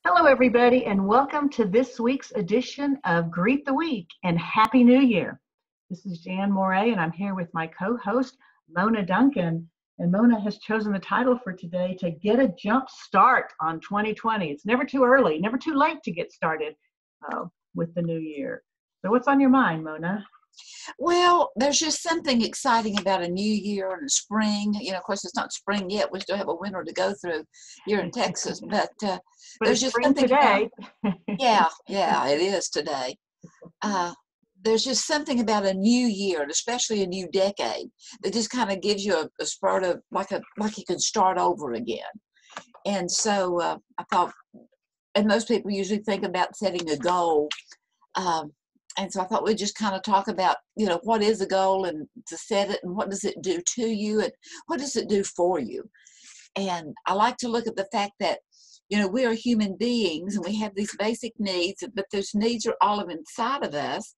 Hello, everybody, and welcome to this week's edition of Greet the Week and Happy New Year. This is Jan Moray, and I'm here with my co-host, Mona Duncan. And Mona has chosen the title for today to get a jump start on 2020. It's never too early, never too late to get started with the new year. So what's on your mind, Mona? Well, there's just something exciting about a new year and a spring. Of course, it's not spring yet. We still have a winter to go through here in Texas, but there's just something today. Yeah, it is today. There's just something about a new year, and especially a new decade, that just kind of gives you a spurt of like you can start over again. And so I thought, and most people usually think about setting a goal. And so I thought we'd just kind of talk about, what is a goal and to set it and what does it do to you and what does it do for you. And I like to look at the fact that, we are human beings and we have these basic needs, but those needs are all of inside of us,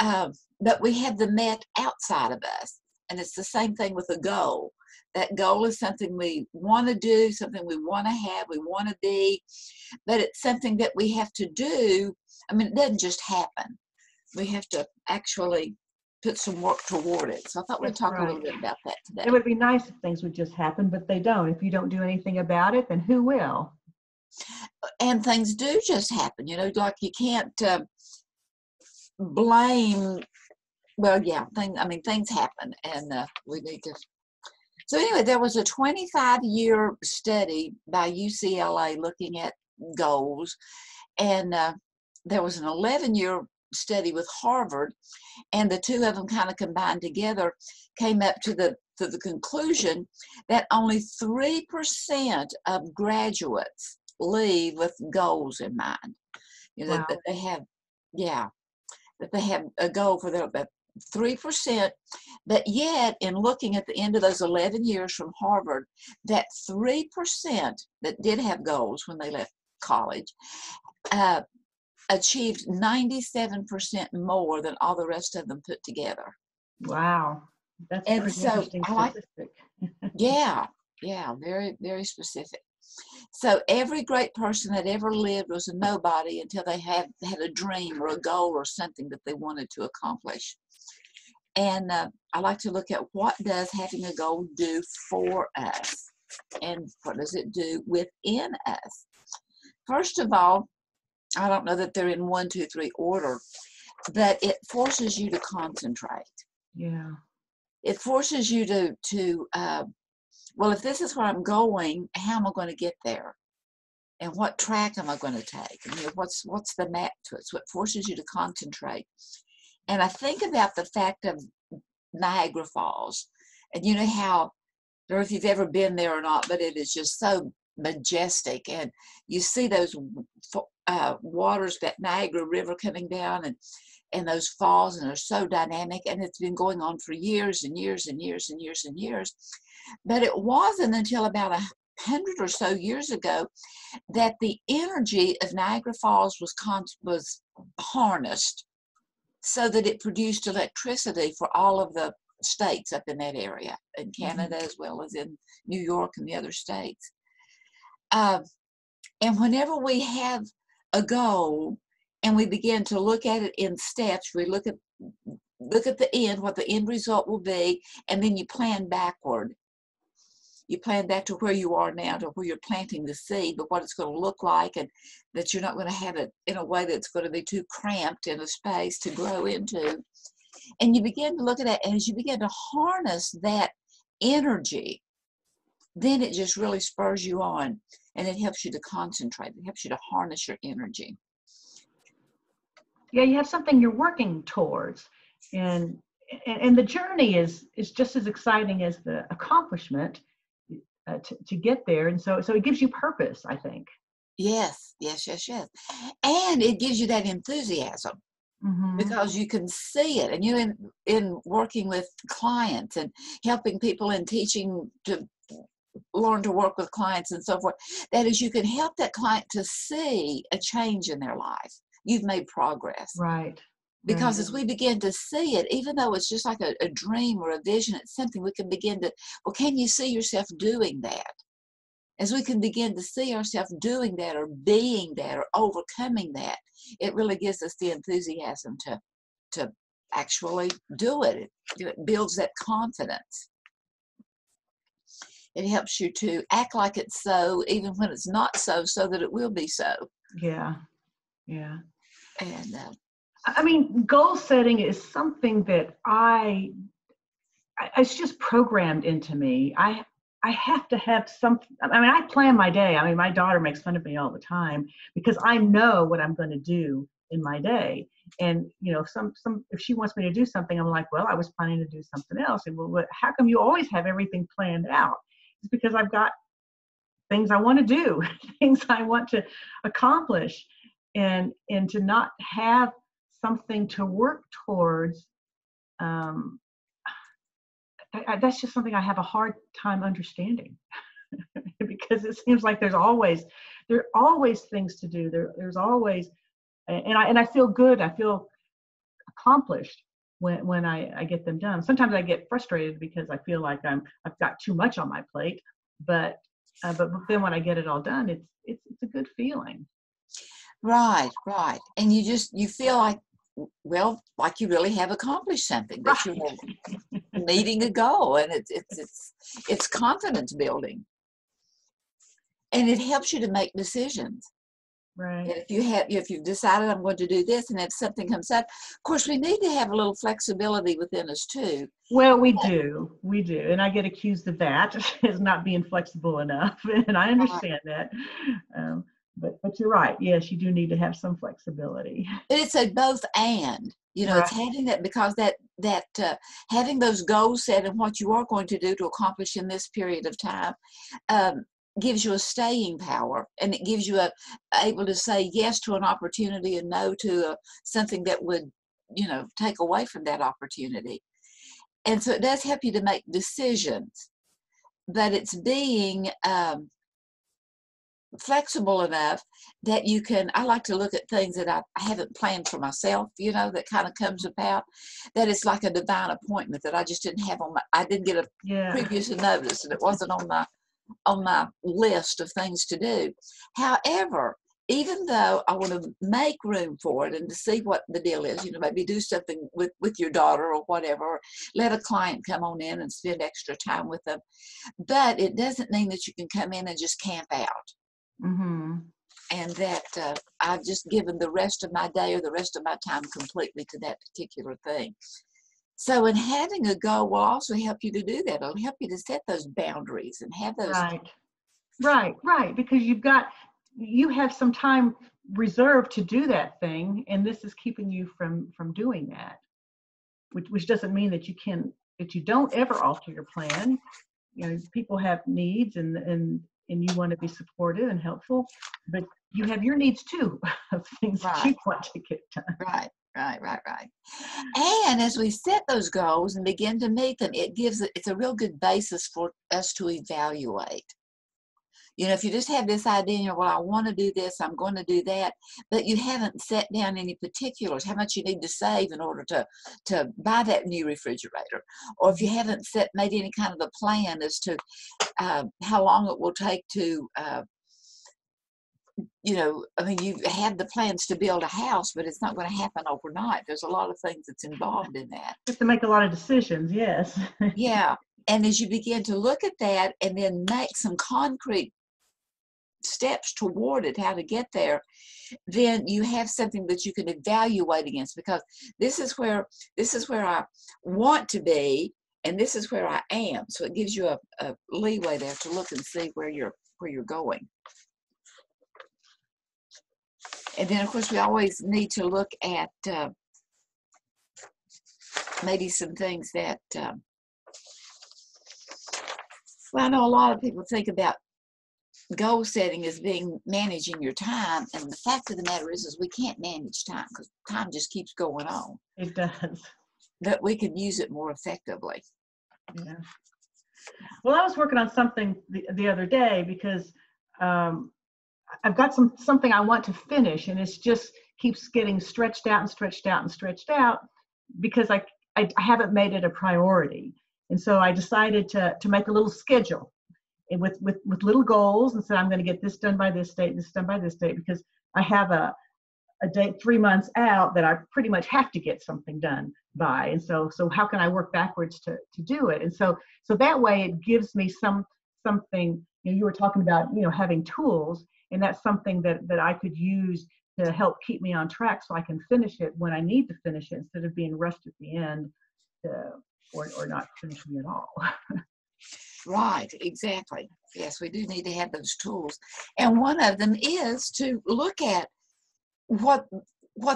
but we have them met outside of us. And it's the same thing with a goal. That goal is something we want to do, something we want to have, we want to be, but it's something that we have to do. I mean, it doesn't just happen. We have to actually put some work toward it. So I thought we'd talk a little bit about that today. It would be nice if things would just happen, but they don't. If you don't do anything about it, then who will? And things do just happen, like you can't blame, things happen and we need to. So anyway, there was a 25-year study by UCLA looking at goals, and there was an 11-year study with Harvard, and the two of them kind of combined together came up to the conclusion that only 3% of graduates leave with goals in mind. Wow. That they have a goal for their 3%, but yet in looking at the end of those 11 years from Harvard, that 3% that did have goals when they left college achieved 97% more than all the rest of them put together. Wow. That's a pretty interesting statistic. Yeah, very, very specific. So every great person that ever lived was a nobody until they had a dream or a goal or something that they wanted to accomplish. And I like to look at what does having a goal do for us and what does it do within us. First of all, I don't know that they're in 1, 2, 3 order, but it forces you to concentrate. Yeah. It forces you to well, if this is where I'm going, how am I going to get there? And what track am I going to take? And what's the map to it? So it forces you to concentrate. And I think about the fact of Niagara Falls. And you know how, I don't know if you've ever been there or not, but it is just so majestic. And you see those waters, that Niagara River coming down and those falls, and they're so dynamic. And it's been going on for years and years and years and years and years. But it wasn't until about 100 or so years ago that the energy of Niagara Falls was harnessed so that it produced electricity for all of the states up in that area, in Canada as well as in New York and the other states. And whenever we have a goal and we begin to look at it in steps, we look at the end, what the end result will be, and then you plan backward. You plan back to where you are now, to where you're planting the seed, but what it's going to look like, and that you're not going to have it in a way that's going to be too cramped in a space to grow into. And you begin to look at it, and as you begin to harness that energy, then it just really spurs you on, and it helps you to concentrate. It helps you to harness your energy. Yeah, you have something you're working towards, and the journey is just as exciting as the accomplishment. To get there, and so it gives you purpose, I think. Yes, and it gives you that enthusiasm because you can see it, and in working with clients and helping people and teaching to learn to work with clients and so forth, that is, you can help that client to see a change in their life. You've made progress, right? Because as we begin to see it, even though it's just like a dream or a vision, it's something we can begin to, well, can you see yourself doing that? as we can begin to see ourselves doing that or being that or overcoming that, it really gives us the enthusiasm to actually do it. It builds that confidence. It helps you to act like it's so, even when it's not so, so that it will be so. Yeah. Yeah. And I mean, goal setting is something that it's just programmed into me. I have to have something. I mean, I plan my day. I mean, my daughter makes fun of me all the time because I know what I'm going to do in my day. And, you know, if she wants me to do something, I'm like, well, I was planning to do something else. And well, how come you always have everything planned out? It's because I've got things I want to do, things I want to accomplish, and to not have something to work towards. That's just something I have a hard time understanding because it seems like there are always things to do. There's always, and I feel good. I feel accomplished when I get them done. Sometimes I get frustrated because I feel like I've got too much on my plate, but then when I get it all done, it's a good feeling. right. And you feel like, well, like you really have accomplished something, that Right. you're meeting a goal, and it's confidence building, and it helps you to make decisions. Right. And if you've decided I'm going to do this, and if something comes up, of course, we need to have a little flexibility within us too. Well, we do, and I get accused of that as not being flexible enough, and I understand that. But you're right. Yes, you do need to have some flexibility. It's a both and. It's Right. having that, because that having those goals set and what you are going to do to accomplish in this period of time gives you a staying power, and it gives you able to say yes to an opportunity and no to something that would, take away from that opportunity. And so it does help you to make decisions, but it's being flexible enough that you can. I like to look at things that I haven't planned for myself, that kind of comes about, that it's like a divine appointment that I just didn't have I didn't get a Yeah. previous notice, and it wasn't on my list of things to do. However, even though I want to make room for it and to see what the deal is, maybe do something with your daughter or whatever, or let a client come on in and spend extra time with them, but it doesn't mean that you can come in and just camp out. Mm-hmm. And that I've just given the rest of my day or the rest of my time completely to that particular thing. So, in having a goal will also help you to do that. It'll help you to set those boundaries and have those. Right. Because you have some time reserved to do that thing, and this is keeping you from doing that. Which doesn't mean that you don't ever alter your plan. People have needs, and you want to be supportive and helpful, but you have your needs too of things that you want to get done. Right. And as we set those goals and begin to meet them, it's a real good basis for us to evaluate. If you just have this idea, well, I want to do this, I'm going to do that, but you haven't set down any particulars, how much you need to save in order to buy that new refrigerator, or if you haven't made any kind of a plan as to how long it will take to, you have the plans to build a house, but it's not going to happen overnight. There's a lot of things that's involved in that. You have to make a lot of decisions, yes. Yeah. And as you begin to look at that and then make some concrete steps toward it, how to get there, then you have something that you can evaluate against, because this is where I want to be, and this is where I am. So it gives you a leeway there to look and see where you're going. And then, of course, we always need to look at maybe some things that, I know a lot of people think about goal setting as being managing your time. And the fact of the matter is we can't manage time, because time just keeps going on. It does. But we can use it more effectively. Yeah. Well, I was working on something the other day because I've got something I want to finish, and it's just keeps getting stretched out because I haven't made it a priority. And so I decided to make a little schedule, with little goals and said, I'm going to get this done by this date, this done by this date, because I have a date 3 months out that I pretty much have to get something done by. And so how can I work backwards to do it? And so that way it gives me something, you were talking about, having tools, and that's something that I could use to help keep me on track so I can finish it when I need to finish it instead of being rushed at the end or not finishing at all. Right, exactly. Yes, we do need to have those tools. And one of them is to look at what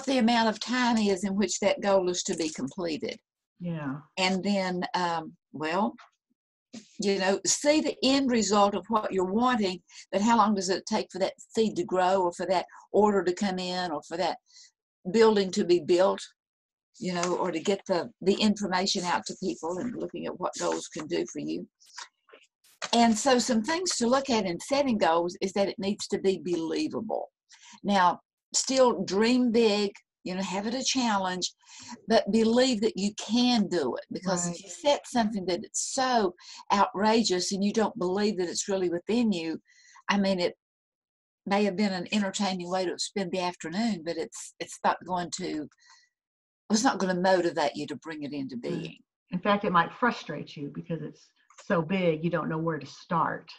the amount of time is in which that goal is to be completed. Yeah. And then, see the end result of what you're wanting, but how long does it take for that seed to grow, or for that order to come in, or for that building to be built, or to get the information out to people, and looking at what goals can do for you. And so some things to look at in setting goals is that it needs to be believable. Now, still dream big, have it a challenge, but believe that you can do it. Because Right. if you set something that it's so outrageous and you don't believe that it's really within you, it may have been an entertaining way to spend the afternoon, but it's not going to motivate you to bring it into being. Right. In fact, it might frustrate you because it's so big, you don't know where to start.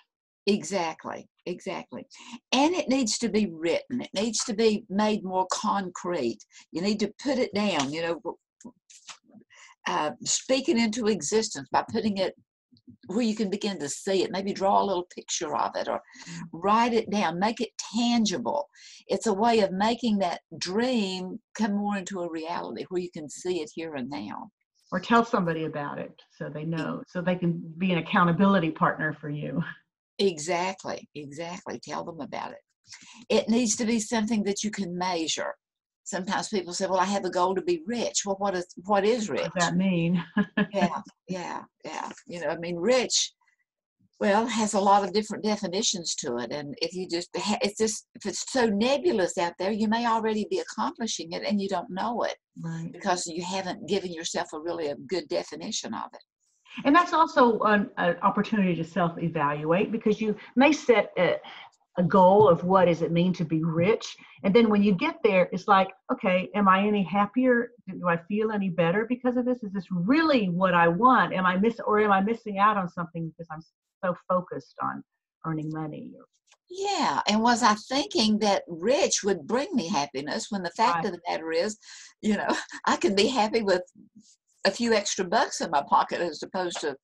Exactly. And it needs to be written. It needs to be made more concrete. You need to put it down, speak it into existence by putting it where you can begin to see it. Maybe draw a little picture of it, or write it down, make it tangible. It's a way of making that dream come more into a reality where you can see it here and now. Or tell somebody about it so they know, so they can be an accountability partner for you. Exactly. Tell them about it. It needs to be something that you can measure. Sometimes people say, well, I have a goal to be rich. Well, what is rich? What does that mean? Yeah. Rich, has a lot of different definitions to it. And if you if it's so nebulous out there, you may already be accomplishing it and you don't know it. Right. Because you haven't given yourself a good definition of it. And that's also an opportunity to self-evaluate, because you may set a goal of what does it mean to be rich. And then when you get there, it's like, okay, am I any happier? Do I feel any better because of this? Is this really what I want? Am I missing out on something because I'm so focused on earning money? Yeah. And was I thinking that rich would bring me happiness, when the fact of the matter is, I can be happy with a few extra bucks in my pocket as opposed to,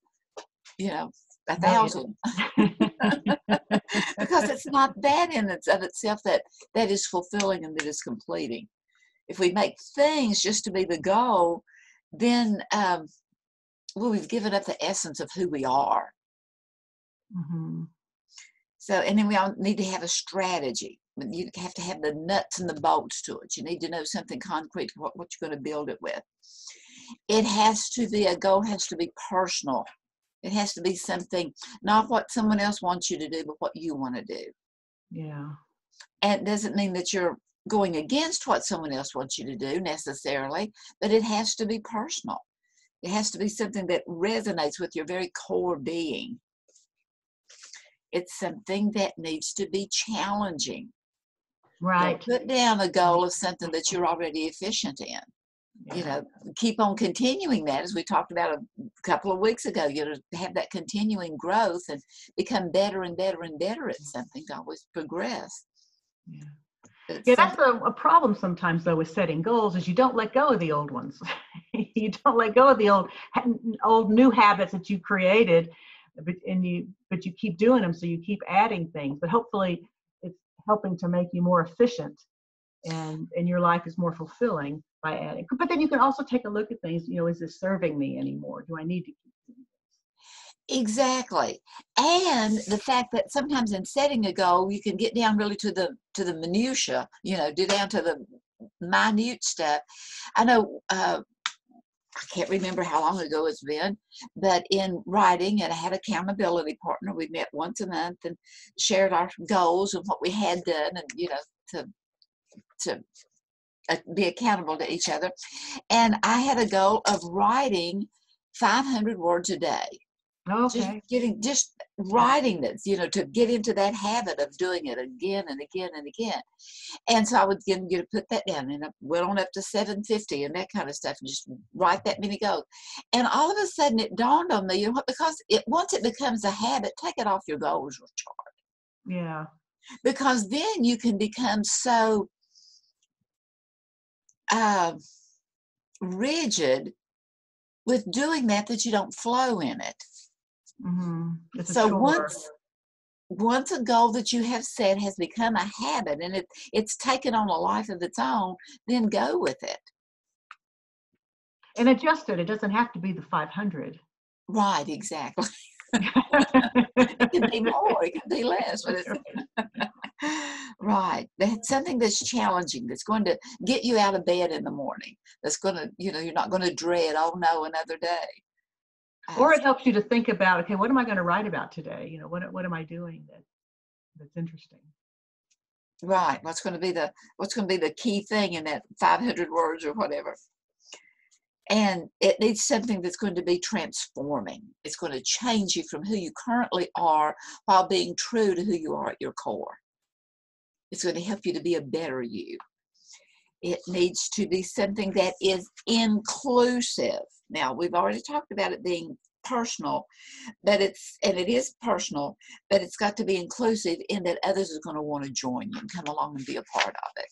1,000. Because it's not that in of itself that is fulfilling and that is completing. If we make things just to be the goal, then we've given up the essence of who we are. Mm-hmm. So, and then we all need to have a strategy. You have to have the nuts and the bolts to it. You need to know something concrete, what you're going to build it with. A goal has to be personal. It has to be something, not what someone else wants you to do, but what you want to do. Yeah. And it doesn't mean that you're going against what someone else wants you to do necessarily, but it has to be personal. It has to be something that resonates with your very core being. It's something that needs to be challenging. Right. Don't put down a goal of something that you're already efficient in. Yeah. Keep on continuing that, as we talked about a couple of weeks ago, have that continuing growth and become better and better and better at something, to always progress. Yeah, that's a problem sometimes, though, with setting goals, is you don't let go of the old ones. You don't let go of the old new habits that you created, but you keep doing them, so you keep adding things. But hopefully it's helping to make you more efficient, and your life is more fulfilling by adding. But then you can also take a look at things, is this serving me anymore? Do I need to keep doing this? Exactly. And the fact that sometimes in setting a goal, you can get down really to the minutia, do down to the minute stuff. I know, I can't remember how long ago it's been, but in writing, and I had an accountability partner. We met once a month and shared our goals and what we had done, and, to be accountable to each other. And I had a goal of writing 500 words a day. Okay. Just writing this, to get into that habit of doing it again and again and again. And so I would get you to put that down, and I went on up to 750 and that kind of stuff, and just write that many goals. And all of a sudden it dawned on me, what, because once it becomes a habit, take it off your goals chart. Yeah. Because then you can become so rigid with doing that you don't flow in it. It's a So chore. once a goal that you have set has become a habit and it's taken on a life of its own, then go with it. And adjust it. It doesn't have to be the 500. Right, exactly. It can be more, it can be less, but it's right. That's something that's challenging, that's going to get you out of bed in the morning. That's going to, you're not going to dread, oh no, another day. Or it helps you to think about, okay, what am I going to write about today? What am I doing that's interesting? Right. What's going to be the key thing in that 500 words or whatever? And it needs something that's going to be transforming. It's going to change you from who you currently are while being true to who you are at your core. It's going to help you to be a better you. It needs to be something that is inclusive. Now, we've already talked about it being personal, but it is personal, but it's got to be inclusive in that others are going to want to join you and come along and be a part of it.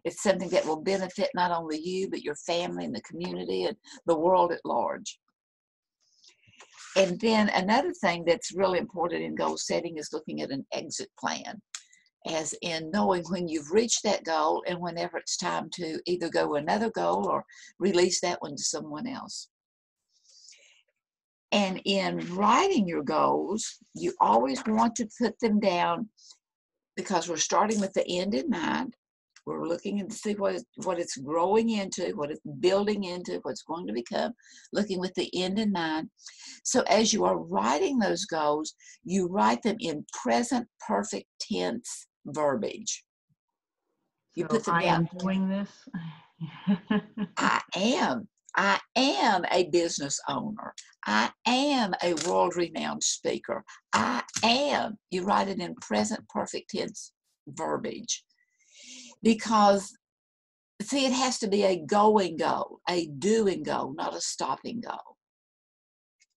It's something that will benefit not only you, but your family and the community and the world at large. And then another thing that's really important in goal setting is looking at an exit plan, as in knowing when you've reached that goal and whenever it's time to either go another goal or release that one to someone else. And in writing your goals, you always want to put them down because we're starting with the end in mind. We're looking to see what it's growing into, what it's building into, what's going to become, looking with the end in mind. So as you are writing those goals, you write them in present perfect tense verbiage. You put them I down. am doing this. I am a business owner. I am a world-renowned speaker. I am. You write it in present perfect tense verbiage. Because, see, it has to be a going goal, a doing goal, not a stopping goal.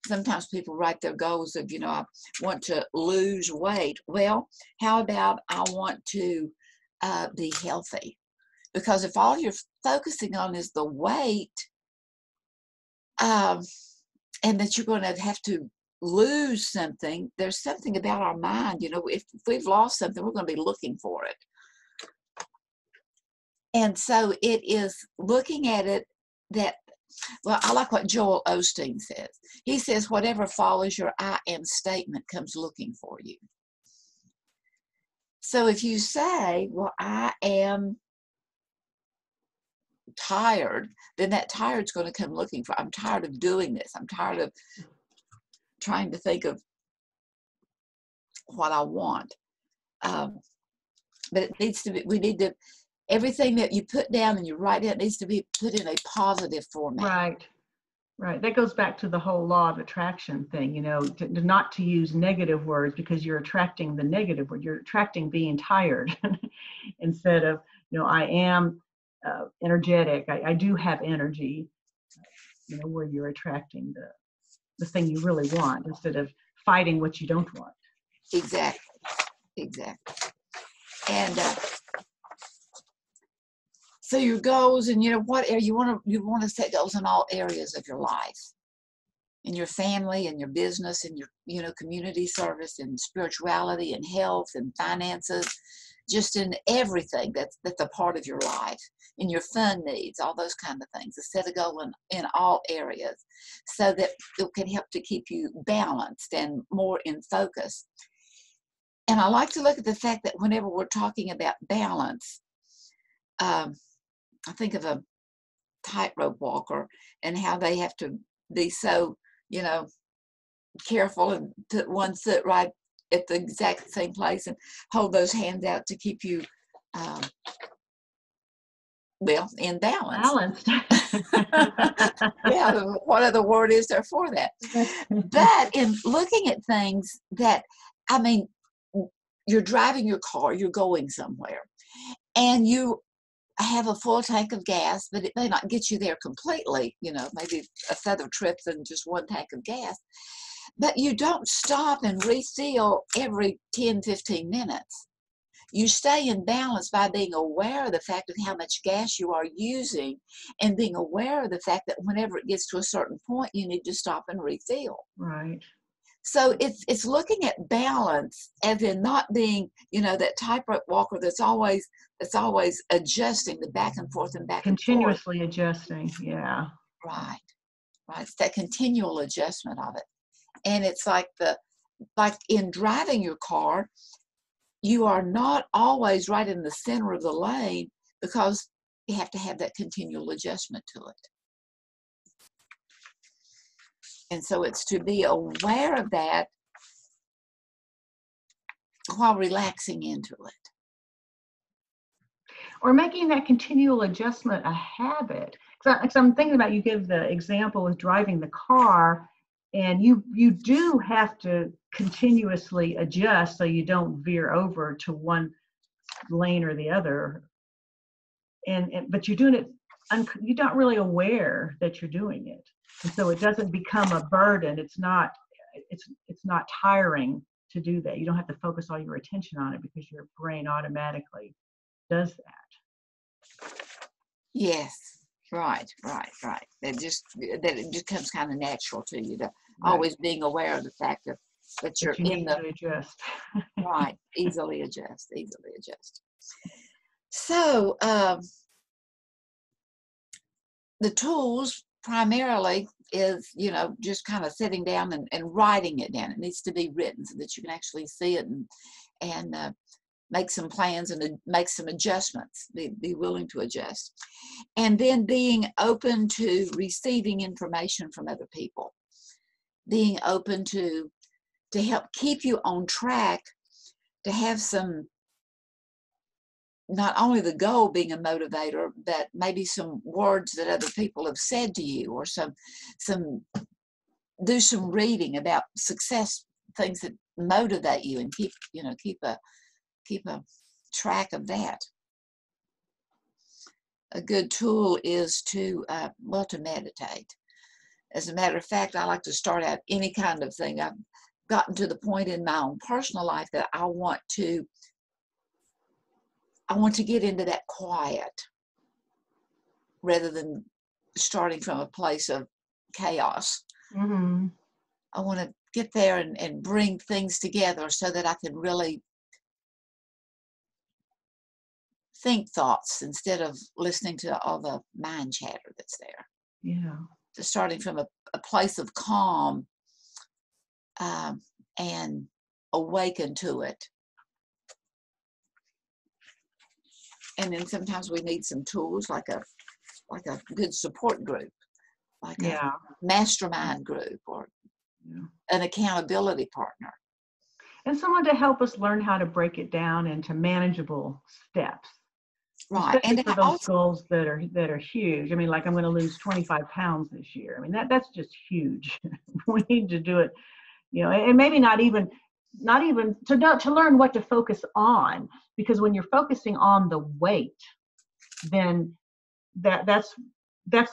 Sometimes people write their goals of, I want to lose weight. Well, how about I want to be healthy? Because if all you're focusing on is the weight, and that you're going to have to lose something, there's something about our mind, if we've lost something, we're going to be looking for it. And so it is looking at it that, well, I like what Joel Osteen says. He says, whatever follows your I am statement comes looking for you. So if you say, well, I am tired, then that tired's going to come looking for, I'm tired of doing this. I'm tired of trying to think of what I want. But it needs to be, everything that you put down and you write down needs to be put in a positive format. Right. That goes back to the whole law of attraction thing, not to use negative words because you're attracting the negative word. You're attracting being tired instead of, I am energetic. I do have energy, where you're attracting the thing you really want instead of fighting what you don't want. Exactly. And so your goals, and what area you want to set goals in all areas of your life, in your family, in your business, in your community service, in spirituality, and health, and finances, just in everything that's a part of your life, in your fun needs, all those kind of things. To set a goal in all areas, so that it can help to keep you balanced and more in focus. And I like to look at the fact that whenever we're talking about balance, I think of a tightrope walker and how they have to be so, careful and put one foot right at the exact same place and hold those hands out to keep you well, in balance. Balanced. Yeah, what other word is there for that? But in looking at things that, I mean, you're driving your car, you're going somewhere, and you have a full tank of gas, but it may not get you there completely, maybe a further trip than just one tank of gas. But you don't stop and refill every 10, 15 minutes. You stay in balance by being aware of the fact of how much gas you are using and being aware of the fact that whenever it gets to a certain point, you need to stop and refill. Right. So it's looking at balance as in not being, that tightrope walker that's always adjusting the back and forth and back and forth. Continuously adjusting. Yeah. Right. It's that continual adjustment of it. And it's like in driving your car, you are not always right in the center of the lane because you have to have that continual adjustment to it. And so it's to be aware of that while relaxing into it. Or making that continual adjustment a habit. Because I'm thinking about, you give the example with driving the car, and you do have to continuously adjust so you don't veer over to one lane or the other. But you're doing it, you're not really aware that you're doing it. And so it doesn't become a burden. It's not tiring to do that. You don't have to focus all your attention on it because your brain automatically does that. Yes, right. That it just comes kind of natural to you, to always being aware of the fact that you're in the adjust. Right, easily adjust. So the tools primarily is, just kind of sitting down and writing it down. It needs to be written so that you can actually see it and make some plans and make some adjustments, be willing to adjust. And then being open to receiving information from other people, being open to help keep you on track, to have some, not only the goal being a motivator, but maybe some words that other people have said to you, or do some reading about success, things that motivate you, and keep a track of that. A good tool is to meditate. As a matter of fact, I like to start out any kind of thing. I've gotten to the point in my own personal life that I want to get into that quiet rather than starting from a place of chaos. Mm-hmm. I want to get there and bring things together so that I can really think thoughts instead of listening to all the mind chatter that's there. Yeah. So starting from a place of calm and awaken to it. And then sometimes we need some tools like a good support group, like a mastermind group, or an accountability partner. And someone to help us learn how to break it down into manageable steps. Right. Especially for those goals that are huge. I mean, like, I'm going to lose 25 pounds this year. I mean, that's just huge. We need to do it, and maybe not even to learn what to focus on, because when you're focusing on the weight, then that's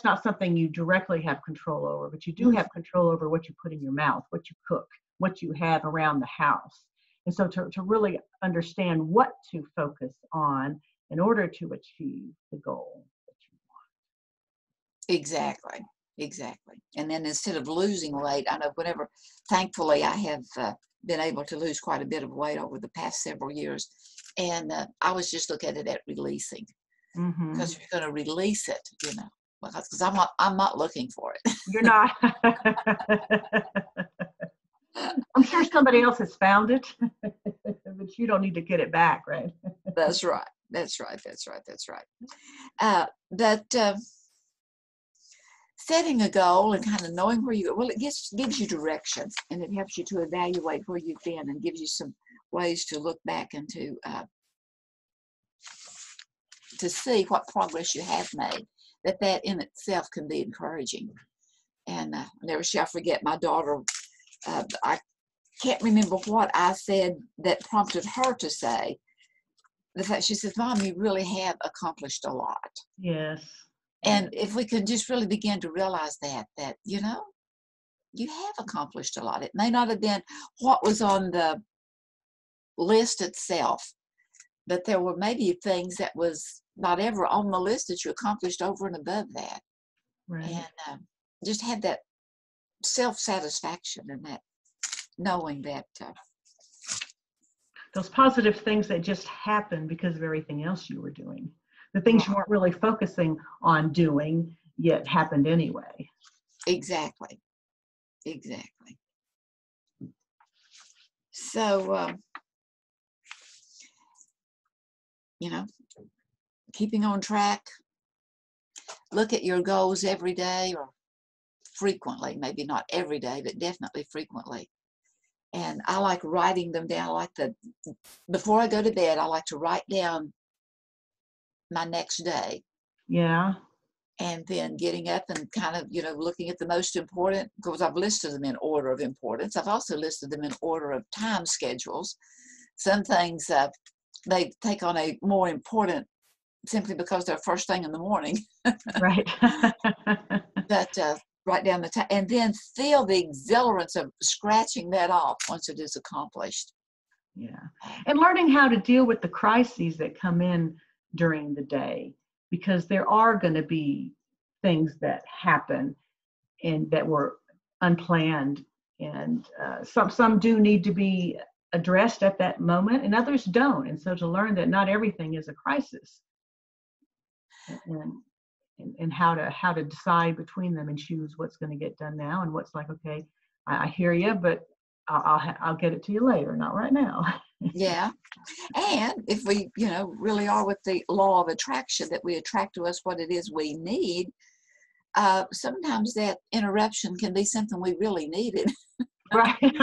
not something you directly have control over, but you do have control over what you put in your mouth, what you cook, what you have around the house. And so to really understand what to focus on in order to achieve the goal that you want. Exactly. And then instead of losing weight, I know thankfully I have been able to lose quite a bit of weight over the past several years. And I was just looking at it at releasing. Mm-hmm. Because if you're going to release it, because I'm not looking for it. You're not. I'm sure somebody else has found it, but you don't need to get it back, right? That's right. But setting a goal and kind of knowing where you go, it gives you direction, and it helps you to evaluate where you've been, and gives you some ways to look back and to see what progress you have made, that in itself can be encouraging. And never shall forget my daughter. I can't remember what I said that prompted her to say the fact. She says, "Mom, you really have accomplished a lot." Yes. And if we can just really begin to realize that you know, you have accomplished a lot. It may not have been what was on the list itself, but there were maybe things that was not ever on the list that you accomplished over and above that. Right. And just had that self-satisfaction and that knowing that Those positive things that just happened because of everything else you were doing. The things you weren't really focusing on doing, yet happened anyway. Exactly. So, you know, keeping on track, look at your goals every day or frequently, maybe not every day, but definitely frequently. And I like writing them down. Before I go to bed, I like to write down my next day. Yeah. And then getting up and kind of, looking at the most important, because I've listed them in order of importance. I've also listed them in order of time schedules. Some things they take on a more important simply because they're first thing in the morning. Right. But write down the time and then feel the exhilarance of scratching that off once it is accomplished. Yeah. And learning how to deal with the crises that come in during the day, because there are going to be things that happen and that were unplanned, and some do need to be addressed at that moment and others don't. And so to learn that not everything is a crisis, and how to decide between them and choose what's going to get done now and what's like, okay, I hear you, but I'll get it to you later, not right now. Yeah. And if we, really are with the law of attraction, that we attract to us what it is we need, sometimes that interruption can be something we really needed. Right.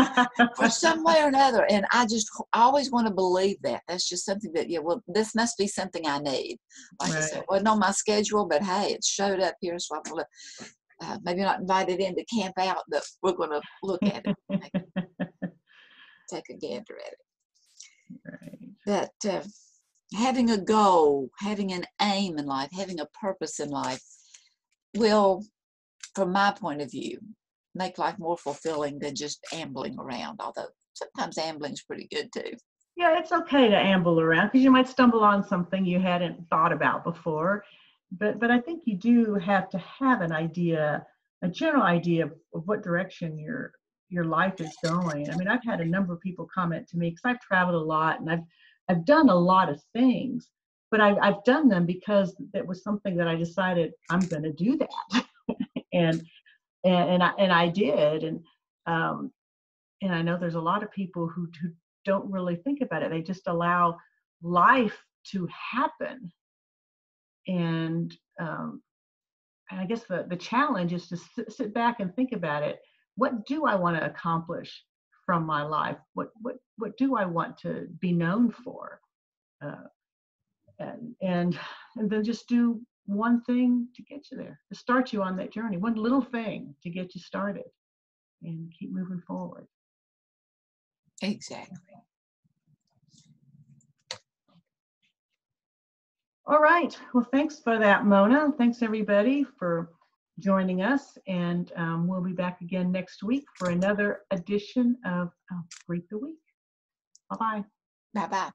For some way or another. And I always want to believe that. That's just something that, this must be something I need. Like I said, it wasn't on my schedule, but hey, it showed up here. So I'm going to maybe not invited in to camp out, but we're going to look at it. Take a gander at it. Right. But having a goal, having an aim in life, having a purpose in life will, from my point of view, make life more fulfilling than just ambling around, although sometimes ambling's pretty good too. Yeah, it's okay to amble around because you might stumble on something you hadn't thought about before. But I think you do have to have an idea, a general idea of what direction your life is going. I mean, I've had a number of people comment to me because I've traveled a lot and I've done a lot of things, but I've done them because it was something that I decided I'm going to do that. and I did, and I know there's a lot of people who don't really think about it. They just allow life to happen, and I guess the challenge is to sit back and think about it. What do I want to accomplish from my life? What do I want to be known for? And then just do one thing to get you there, to start you on that journey, one little thing to get you started and keep moving forward. Exactly. All right. Well, thanks for that, Mona. Thanks, everybody, for joining us. And we'll be back again next week for another edition of Greet the Week. Bye-bye. Bye-bye.